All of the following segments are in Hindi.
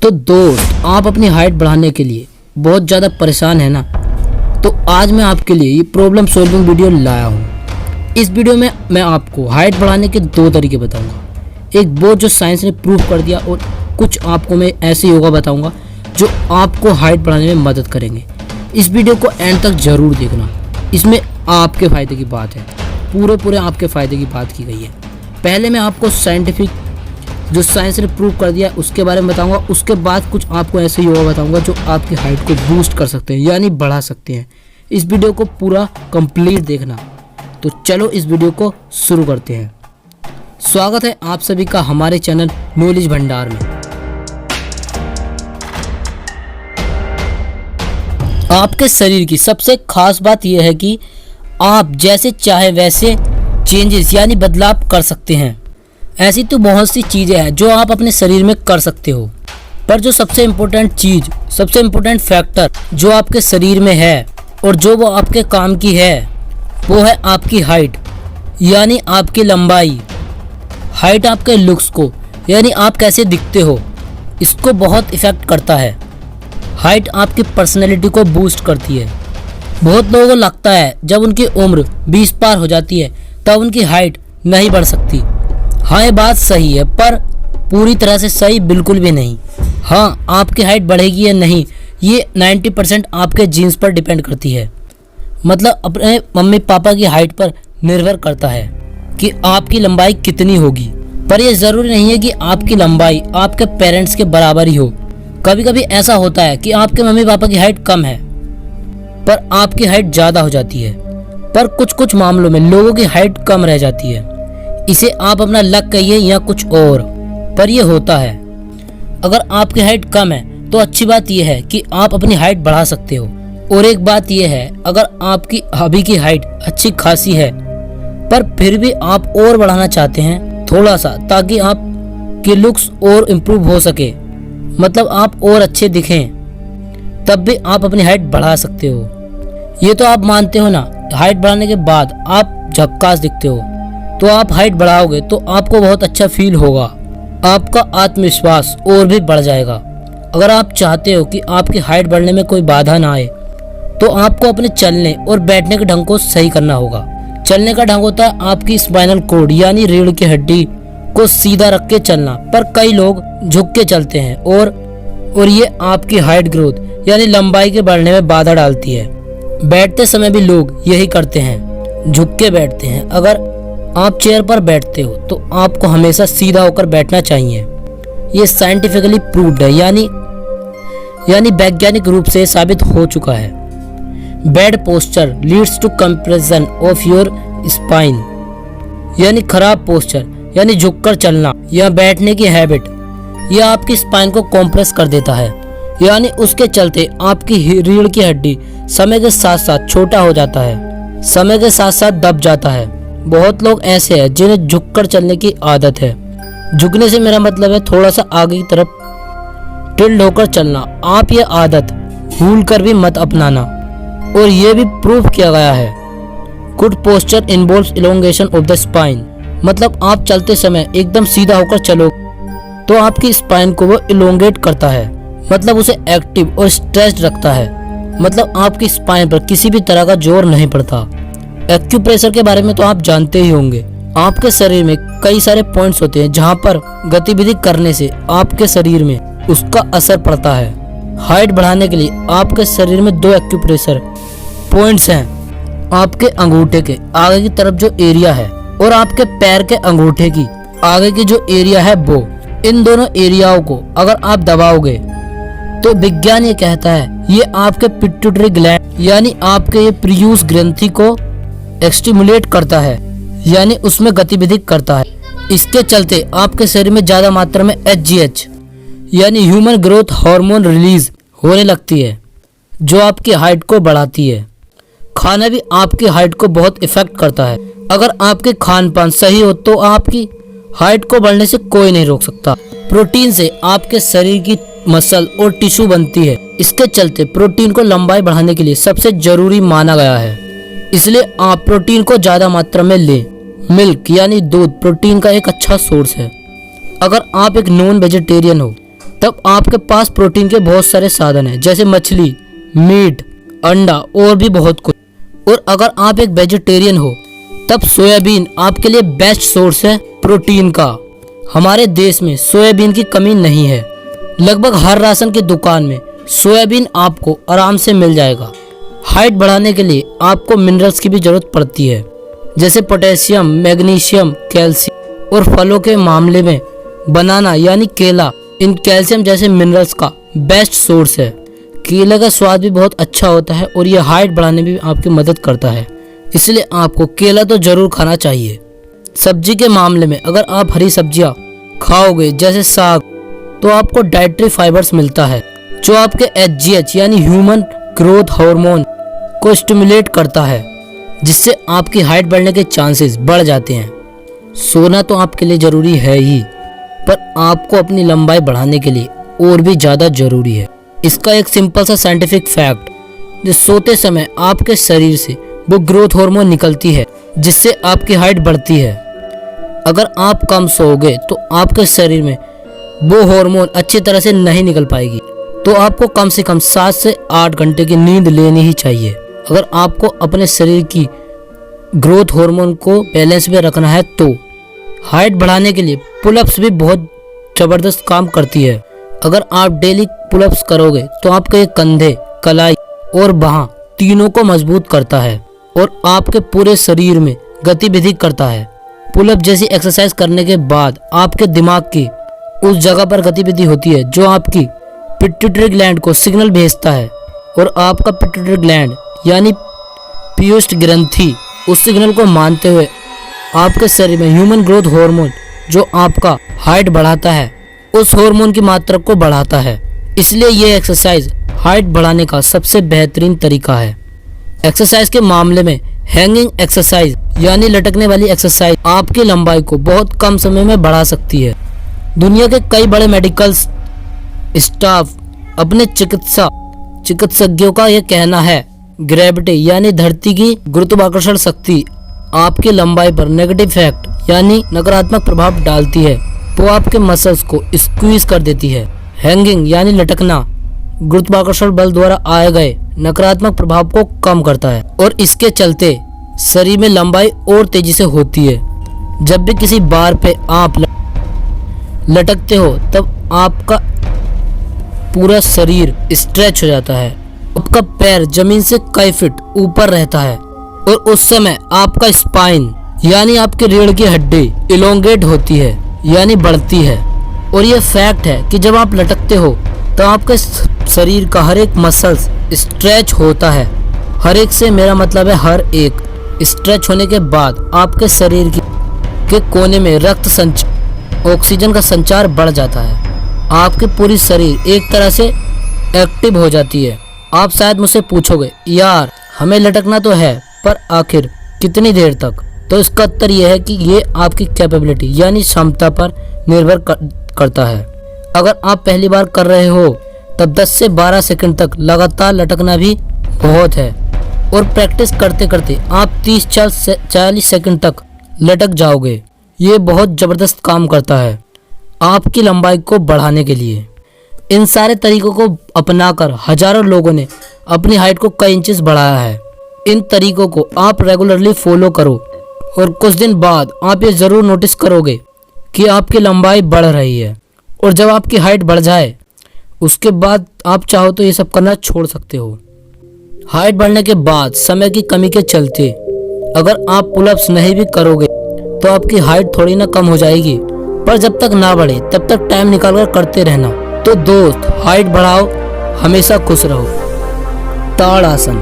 तो दोस्त, आप अपनी हाइट बढ़ाने के लिए बहुत ज़्यादा परेशान है ना, तो आज मैं आपके लिए ये प्रॉब्लम सॉल्विंग वीडियो लाया हूँ। इस वीडियो में मैं आपको हाइट बढ़ाने के दो तरीके बताऊँगा। एक वो जो साइंस ने प्रूव कर दिया, और कुछ आपको मैं ऐसे योगा बताऊँगा जो आपको हाइट बढ़ाने में मदद करेंगे। इस वीडियो को एंड तक ज़रूर देखना, इसमें आपके फ़ायदे की बात है, पूरे आपके फ़ायदे की बात की गई है। पहले मैं आपको साइंटिफिक जो साइंस ने प्रूव कर दिया उसके बारे में बताऊंगा, उसके बाद कुछ आपको ऐसे योगा बताऊंगा जो आपकी हाइट को बूस्ट कर सकते हैं, यानी बढ़ा सकते हैं। इस वीडियो को पूरा कंप्लीट देखना। तो चलो इस वीडियो को शुरू करते हैं। स्वागत है आप सभी का हमारे चैनल नॉलेज भंडार में। आपके शरीर की सबसे खास बात यह है कि आप जैसे चाहे वैसे चेंजेस यानी बदलाव कर सकते हैं। ऐसी तो बहुत सी चीज़ें हैं जो आप अपने शरीर में कर सकते हो, पर जो सबसे इम्पोर्टेंट चीज़, सबसे इम्पोर्टेंट फैक्टर जो आपके शरीर में है और जो वो आपके काम की है, वो है आपकी हाइट यानी आपकी लंबाई। हाइट आपके लुक्स को यानी आप कैसे दिखते हो, इसको बहुत इफ़ेक्ट करता है। हाइट आपकी पर्सनैलिटी को बूस्ट करती है। बहुत लोगों को लगता है जब उनकी उम्र 20 पार हो जाती है तब उनकी हाइट नहीं बढ़ सकती। हाँ, ये बात सही है, पर पूरी तरह से सही बिल्कुल भी नहीं। हाँ, आपकी हाइट बढ़ेगी या नहीं ये 90% आपके जीन्स पर डिपेंड करती है। मतलब अपने मम्मी पापा की हाइट पर निर्भर करता है कि आपकी लंबाई कितनी होगी। पर यह ज़रूरी नहीं है कि आपकी लंबाई आपके पेरेंट्स के बराबर ही हो। कभी कभी ऐसा होता है कि आपके मम्मी पापा की हाइट कम है पर आपकी हाइट ज़्यादा हो जाती है। पर कुछ मामलों में लोगों की हाइट कम रह जाती है। इसे आप अपना लक कहिए या कुछ और, पर यह होता है। अगर आपकी हाइट कम है तो अच्छी बात यह है कि आप अपनी हाइट बढ़ा सकते हो। और एक बात यह है, अगर आपकी अभी की हाइट अच्छी खासी है पर फिर भी आप और बढ़ाना चाहते हैं थोड़ा सा, ताकि आप के लुक्स और इम्प्रूव हो सके, मतलब आप और अच्छे दिखें, तब भी आप अपनी हाइट बढ़ा सकते हो। ये तो आप मानते हो ना, हाइट बढ़ाने के बाद आप झक्कास दिखते हो, तो आप हाइट बढ़ाओगे तो आपको बहुत अच्छा फील होगा, आपका आत्मविश्वास और भी बढ़ जाएगा। अगर आप चाहते हो कि आपकी हाइट बढ़ने में कोई बाधा ना आए तो आपको अपने चलने और बैठने के ढंग को सही करना होगा। चलने का ढंग होता है आपकी स्पाइनल कॉर्ड यानी रीढ़ की हड्डी को सीधा रख के चलना, पर कई लोग झुक के चलते हैं और ये आपकी हाइट ग्रोथ यानी लंबाई के बढ़ने में बाधा डालती है। बैठते समय भी लोग यही करते हैं, झुक के बैठते हैं। अगर आप चेयर पर बैठते हो तो आपको हमेशा सीधा होकर बैठना चाहिए। ये साइंटिफिकली प्रूव्ड है, यानी वैज्ञानिक रूप से साबित हो चुका है। Bad posture leads to compression of your spine, यानी खराब पोस्चर यानी झुककर चलना या बैठने की हैबिट, यह आपकी स्पाइन को कॉम्प्रेस कर देता है, यानी उसके चलते आपकी रीढ़ की हड्डी समय के साथ साथ छोटा हो जाता है, समय के साथ साथ दब जाता है। बहुत लोग ऐसे हैं जिन्हें झुककर चलने की आदत है। झुकने से मेरा मतलब है थोड़ा सा आगे की तरफ टिल्ट होकर चलना। आप ये आदत भूल कर भी मत अपनाना, और ये भी प्रूव किया गया है। Good posture involves elongation of the spine, मतलब आप चलते समय एकदम सीधा होकर चलो तो आपकी स्पाइन को वो इलोंगेट करता है, मतलब उसे एक्टिव और स्ट्रेच्ड रखता है, मतलब आपकी स्पाइन पर किसी भी तरह का जोर नहीं पड़ता। एक्यूप्रेशर के बारे में तो आप जानते ही होंगे। आपके शरीर में कई सारे पॉइंट्स होते हैं जहां पर गतिविधि करने से आपके शरीर में उसका असर पड़ता है। हाइट बढ़ाने के लिए आपके शरीर में 2 एक्यूप्रेशर पॉइंट्स हैं। आपके अंगूठे के आगे की तरफ जो एरिया है और आपके पैर के अंगूठे की आगे की जो एरिया है वो, इन दोनों एरियाओं को अगर आप दबाओगे तो विज्ञान ये कहता है ये आपके पिट्यूटरी ग्लैंड यानी आपके ये प्रियूस ग्रंथि को एक्सटिमुलेट करता है, यानी उसमें गतिविधि करता है। इसके चलते आपके शरीर में ज्यादा मात्रा में HGH यानी ह्यूमन ग्रोथ हार्मोन रिलीज होने लगती है, जो आपकी हाइट को बढ़ाती है। खाना भी आपकी हाइट को बहुत इफेक्ट करता है। अगर आपके खान पान सही हो तो आपकी हाइट को बढ़ने से कोई नहीं रोक सकता। प्रोटीन से आपके शरीर की मसल और टिश्यू बनती है। इसके चलते प्रोटीन को लंबाई बढ़ाने के लिए सबसे जरूरी माना गया है, इसलिए आप प्रोटीन को ज्यादा मात्रा में लें। मिल्क यानी दूध प्रोटीन का एक अच्छा सोर्स है। अगर आप एक नॉन वेजिटेरियन हो तब आपके पास प्रोटीन के बहुत सारे साधन हैं, जैसे मछली, मीट, अंडा और भी बहुत कुछ। और अगर आप एक वेजिटेरियन हो तब सोयाबीन आपके लिए बेस्ट सोर्स है प्रोटीन का। हमारे देश में सोयाबीन की कमी नहीं है। लगभग हर राशन की दुकान में सोयाबीन आपको आराम से मिल जाएगा। हाइट बढ़ाने के लिए आपको मिनरल्स की भी जरूरत पड़ती है, जैसे पोटेशियम, मैग्नीशियम, कैल्शियम। और फलों के मामले में बनाना यानी केला इन कैल्शियम जैसे मिनरल्स का बेस्ट सोर्स है। केले का स्वाद भी बहुत अच्छा होता है और ये हाइट बढ़ाने में भी आपकी मदद करता है, इसलिए आपको केला तो जरूर खाना चाहिए। सब्जी के मामले में अगर आप हरी सब्जियां खाओगे जैसे साग, तो आपको डाइटरी फाइबर्स मिलता है जो आपके HGH यानी ह्यूमन ग्रोथ हार्मोन को स्टिमुलेट करता है, जिससे आपकी हाइट बढ़ने के चांसेस बढ़ जाते हैं। सोना तो आपके लिए जरूरी है ही, पर आपको अपनी लंबाई बढ़ाने के लिए और भी ज़्यादा जरूरी है। इसका एक सिंपल सा साइंटिफिक फैक्ट, जो सोते समय आपके शरीर से वो ग्रोथ हार्मोन निकलती है जिससे आपकी हाइट बढ़ती है। अगर आप कम सोओगे तो आपके शरीर में वो हार्मोन अच्छी तरह से नहीं निकल पाएगी, तो आपको कम से कम 7 से 8 घंटे की नींद लेनी ही चाहिए। अगर आपको अपने शरीर की ग्रोथ हार्मोन को बैलेंस में रखना है तो हाइट बढ़ाने के लिए पुलअप्स भी बहुत ज़बरदस्त काम करती है। अगर आप डेली पुलअप्स करोगे तो आपके कंधे, कलाई और बाह तीनों को मजबूत करता है और आपके पूरे शरीर में गतिविधि करता है। पुलअप जैसी एक्सरसाइज करने के बाद आपके दिमाग की उस जगह पर गतिविधि होती है जो आपकी पिट्यूटरी ग्लैंड को सिग्नल भेजता है, और आपका पिट्यूटरी ग्लैंड यानी पीयूष ग्रंथि उस सिग्नल को मानते हुए आपके शरीर में ह्यूमन ग्रोथ हार्मोन जो आपका हाइट बढ़ाता है उस हार्मोन की मात्रा को बढ़ाता है। इसलिए ये एक्सरसाइज हाइट बढ़ाने का सबसे बेहतरीन तरीका है। एक्सरसाइज के मामले में हैंगिंग एक्सरसाइज यानी लटकने वाली एक्सरसाइज आपकी लंबाई को बहुत कम समय में बढ़ा सकती है। दुनिया के कई बड़े मेडिकल स्टाफ अपने चिकित्सज्ञों का यह कहना है, ग्रेविटी यानी धरती की गुरुत्वाकर्षण शक्ति आपकी लंबाई पर नेगेटिव इफेक्ट यानी नकारात्मक प्रभाव डालती है, वो आपके मसल्स को स्क्वीज कर देती है। हैंगिंग यानी लटकना गुरुत्वाकर्षण बल द्वारा आए गए नकारात्मक प्रभाव को कम करता है और इसके चलते शरीर में लंबाई और तेजी से होती है। जब भी किसी बार पे आप लटकते हो तब आपका पूरा शरीर स्ट्रेच हो जाता है, आपका पैर जमीन से कई फीट ऊपर रहता है और उस समय आपका स्पाइन यानी आपकी रीढ़ की हड्डी इलोंगेट होती है यानी बढ़ती है। और यह फैक्ट है कि जब आप लटकते हो तो आपके शरीर का हर एक मसल्स स्ट्रेच होता है। हर एक से मेरा मतलब है हर एक। स्ट्रेच होने के बाद आपके शरीर के कोने में ऑक्सीजन का संचार बढ़ जाता है। आपकी पूरी शरीर एक तरह से एक्टिव हो जाती है। आप शायद मुझसे पूछोगे, यार हमें लटकना तो है पर आखिर कितनी देर तक? तो इसका उत्तर यह है कि ये आपकी कैपेबिलिटी यानी क्षमता पर निर्भर करता है। अगर आप पहली बार कर रहे हो तब 10 से 12 सेकंड तक लगातार लटकना भी बहुत है और प्रैक्टिस करते करते आप 30-40 सेकंड तक लटक जाओगे। ये बहुत ज़बरदस्त काम करता है आपकी लंबाई को बढ़ाने के लिए। इन सारे तरीकों को अपनाकर हजारों लोगों ने अपनी हाइट को कई इंचेस बढ़ाया है। इन तरीकों को आप रेगुलरली फॉलो करो और कुछ दिन बाद आप ये ज़रूर नोटिस करोगे कि आपकी लंबाई बढ़ रही है। और जब आपकी हाइट बढ़ जाए उसके बाद आप चाहो तो ये सब करना छोड़ सकते हो। हाइट बढ़ने के बाद समय की कमी के चलते अगर आप पुलअप्स नहीं भी करोगे तो आपकी हाइट थोड़ी ना कम हो जाएगी, पर जब तक ना बढ़े तब तक टाइम निकाल कर करते रहना। तो दोस्त, हाइट बढ़ाओ, हमेशा खुश रहो। ताड़ासन।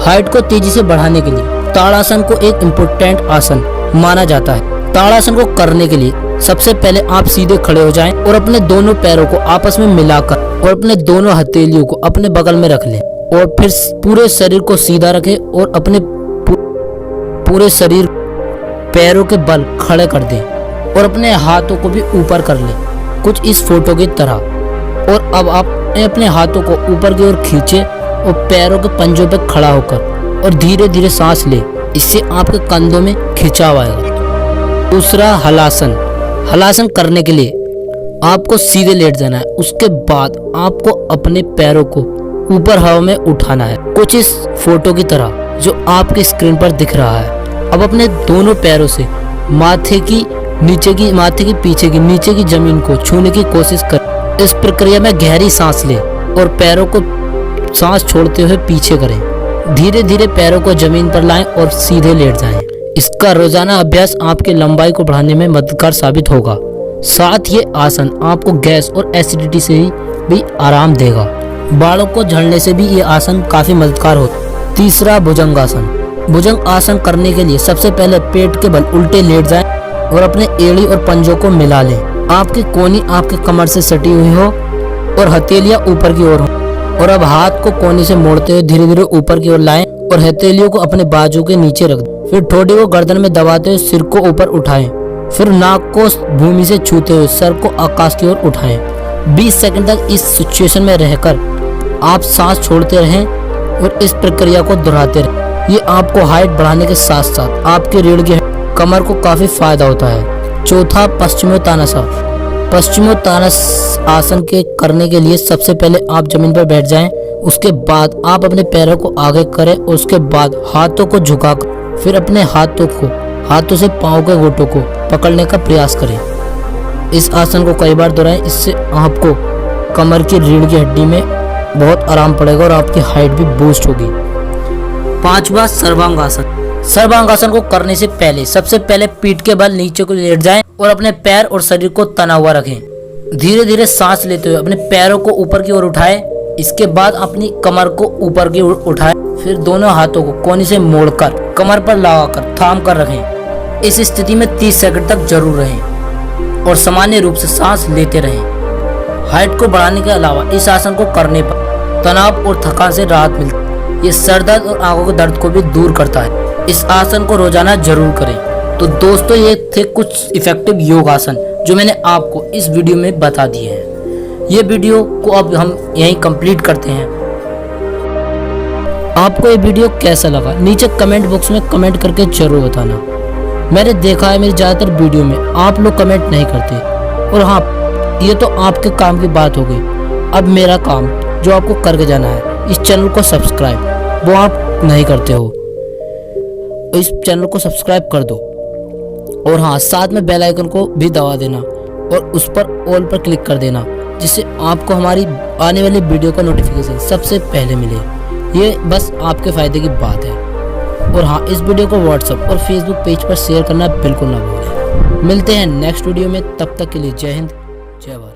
हाइट को तेजी से बढ़ाने के लिए ताड़ासन को एक इम्पोर्टेंट आसन माना जाता है। ताड़ासन को करने के लिए सबसे पहले आप सीधे खड़े हो जाएं और अपने दोनों पैरों को आपस में मिलाकर और अपने दोनों हथेलियों को अपने बगल में रख लें और फिर पूरे शरीर को सीधा रखें और अपने पूरे शरीर पैरों के बल खड़े कर दें और अपने हाथों को भी ऊपर कर लें, कुछ इस फोटो की तरह। और अब आप अपने हाथों को ऊपर की ओर खींचे और पैरों के पंजों पर खड़ा होकर और धीरे धीरे सांस ले। इससे आपके कंधों में खिंचाव आएगा। दूसरा, हलासन। हलासन करने के लिए आपको सीधे लेट जाना है। उसके बाद आपको अपने पैरों को ऊपर हवा में उठाना है, कुछ इस फोटो की तरह जो आपकी स्क्रीन पर दिख रहा है। अब अपने दोनों पैरों से माथे के पीछे की नीचे की जमीन को छूने की कोशिश करें। इस प्रक्रिया में गहरी सांस लें और पैरों को सांस छोड़ते हुए पीछे करें। धीरे धीरे पैरों को जमीन पर लाएं और सीधे लेट जाएं। इसका रोजाना अभ्यास आपकी लंबाई को बढ़ाने में मददगार साबित होगा। साथ ये आसन आपको गैस और एसिडिटी से भी आराम देगा। बालों को झड़ने से भी ये आसन काफी मददगार होता है। तीसरा, भुजंग आसन। भुजंग आसन करने के लिए सबसे पहले पेट के बल उल्टे लेट जाएं और अपने एड़ी और पंजों को मिला लें। आपकी कोहनी आपके कमर से सटी हुई हो और हथेलियां ऊपर की ओर हो। और अब हाथ को कोहनी से मोड़ते हुए धीरे धीरे ऊपर की ओर लाएं और हथेलियों को अपने बाजू के नीचे रख दें। फिर ठोड़ी को गर्दन में दबाते हुए सिर को ऊपर उठाएं। फिर नाक को भूमि से छूते हुए सर को आकाश की ओर उठाएं। 20 सेकंड तक इस सिचुएशन में रहकर आप सांस छोड़ते रहें और इस प्रक्रिया को दोहराते रहें। ये आपको हाइट बढ़ाने के साथ साथ आपके रीढ़ की कमर को काफी फायदा होता है। चौथा, पश्चिमोत्तानासन। पश्चिमोत्तानासन आसन के करने के लिए सबसे पहले आप जमीन पर बैठ जाएं। उसके बाद आप अपने पैरों को आगे करें और उसके बाद हाथों को झुकाकर फिर अपने हाथों से पांव के घुटनों को पकड़ने का प्रयास करें। इस आसन को कई बार दोहराएं। इससे आपको कमर की रीढ़ की हड्डी में बहुत आराम पड़ेगा और आपकी हाइट भी बूस्ट होगी। पांचवा, सर्वांगासन। सर्वांगासन को करने से पहले सबसे पहले पीठ के बल नीचे को लेट जाएं और अपने पैर और शरीर को तना हुआ रखें। धीरे धीरे सांस लेते हुए अपने पैरों को ऊपर की ओर उठाएं। इसके बाद अपनी कमर को ऊपर की ओर उठाएं। फिर दोनों हाथों को कोहनी से मोड़कर कमर पर लगाकर थाम कर रखें। इस स्थिति में 30 सेकंड तक जरूर रहें और सामान्य रूप से सांस लेते रहें। हाइट को बढ़ाने के अलावा इस आसन को करने पर तनाव और थकान से राहत मिलती है। ये सर दर्द और आंखों के दर्द को भी दूर करता है। इस आसन को रोजाना जरूर करें। तो दोस्तों, ये थे कुछ इफेक्टिव योग आसन जो मैंने आपको इस वीडियो में बता दिए हैं। ये वीडियो को अब हम यहीं कंप्लीट करते हैं। आपको ये वीडियो कैसा लगा नीचे कमेंट बॉक्स में कमेंट करके जरूर बताना। मैंने देखा है मेरी ज़्यादातर वीडियो में आप लोग कमेंट नहीं करते, और हाँ, ये तो आपके काम की बात हो गई। अब मेरा काम जो आपको करके जाना है, इस चैनल को सब्सक्राइब, वो आप नहीं करते हो, इस चैनल को सब्सक्राइब कर दो। और हाँ, साथ में बेल आइकन को भी दबा देना और उस पर ऑल पर क्लिक कर देना, जिससे आपको हमारी आने वाली वीडियो का नोटिफिकेशन सबसे पहले मिले। ये बस आपके फायदे की बात है। और हाँ, इस वीडियो को व्हाट्सएप और फेसबुक पेज पर शेयर करना बिल्कुल ना भूलें। मिलते हैं नेक्स्ट वीडियो में, तब तक के लिए जय हिंद, जय भारत।